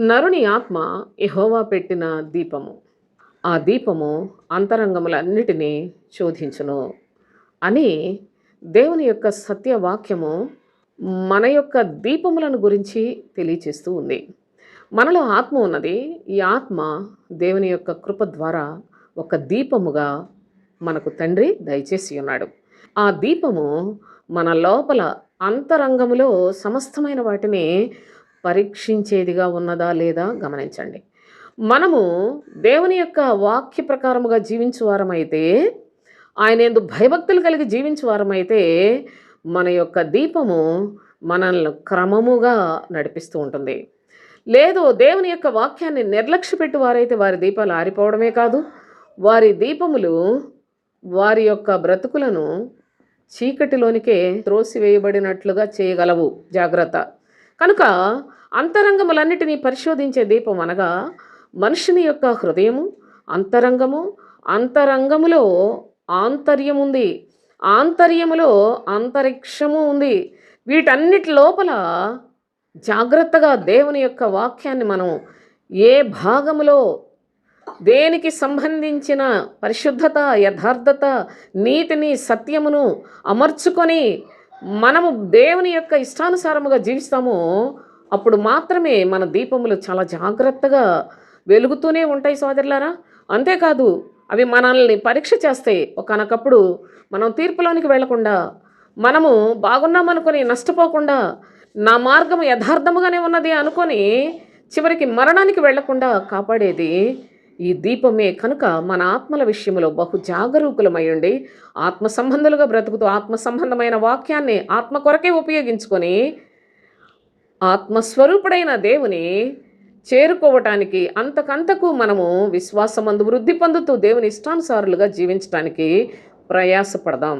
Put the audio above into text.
నరుని ఆత్మ యెహోవా పెట్టిన దీపము. ఆ దీపము అంతరంగములన్నిటినీ శోధించును అని దేవుని యొక్క సత్యవాక్యము మన యొక్క దీపములను గురించి తెలియచేస్తూ ఉంది. మనలో ఆత్మ ఉన్నది. ఈ ఆత్మ దేవుని యొక్క కృప ద్వారా ఒక దీపముగా మనకు తండ్రి దయచేసి ఉన్నాడు. ఆ దీపము మన లోపల అంతరంగములో సమస్తమైన వాటిని పరీక్షించేదిగా ఉన్నదా లేదా గమనించండి. మనము దేవుని యొక్క వాక్య ప్రకారముగా జీవించు వారమైతే, ఆయన యందు భయభక్తులు కలిగి జీవించు వారమైతే, మన యొక్క దీపము మనల్ని క్రమముగా నడిపిస్తూ ఉంటుంది. లేదు, దేవుని యొక్క వాక్యాన్ని నిర్లక్ష్యపెట్టు వారైతే వారి దీపాలు ఆరిపోవడమే కాదు, వారి దీపములు వారి యొక్క బ్రతుకులను చీకటిలోనికే త్రోసివేయబడినట్లుగా చేయగలవు. జాగ్రత్త. కనుక అంతరంగములన్నిటినీ పరిశోధించే దీపం అనగా మనుషుని యొక్క హృదయము, అంతరంగము, అంతరంగములో ఆంతర్యముంది, ఆంతర్యములో అంతరిక్షము ఉంది. వీటన్నిటి లోపల జాగ్రత్తగా దేవుని యొక్క వాక్యాన్ని మనం ఏ భాగములో దేనికి సంబంధించిన పరిశుద్ధత, యథార్థత, నీతిని, సత్యమును అమర్చుకొని మనము దేవుని యొక్క ఇష్టానుసారముగా జీవిస్తామో అప్పుడు మాత్రమే మన దీపములు చాలా జాగ్రత్తగా వెలుగుతూనే ఉంటాయి సోదరులారా. అంతేకాదు, అవి మనల్ని పరీక్ష చేస్తాయి. ఒకానొకప్పుడు మనం తీర్పులోనికి వెళ్లకుండా, మనము బాగున్నామనుకొని నష్టపోకుండా, నా మార్గం యథార్థముగానే ఉన్నది అనుకొని చివరికి మరణానికి వెళ్లకుండా కాపాడేది ఈ దీపమే. కనుక మన ఆత్మల విషయంలో బహు జాగరూకులమై ఉండి ఆత్మ సంబంధులుగా బ్రతుకుతూ ఆత్మ సంబంధమైన వాక్యాన్ని ఆత్మ కొరకే ఉపయోగించుకొని ఆత్మస్వరూపుడైన దేవుని చేరుకోవటానికి అంతకంతకు మనము విశ్వాసమందు వృద్ధి పొందుతూ దేవుని ఇష్టానుసారులుగా జీవించడానికి ప్రయాసపడదాం.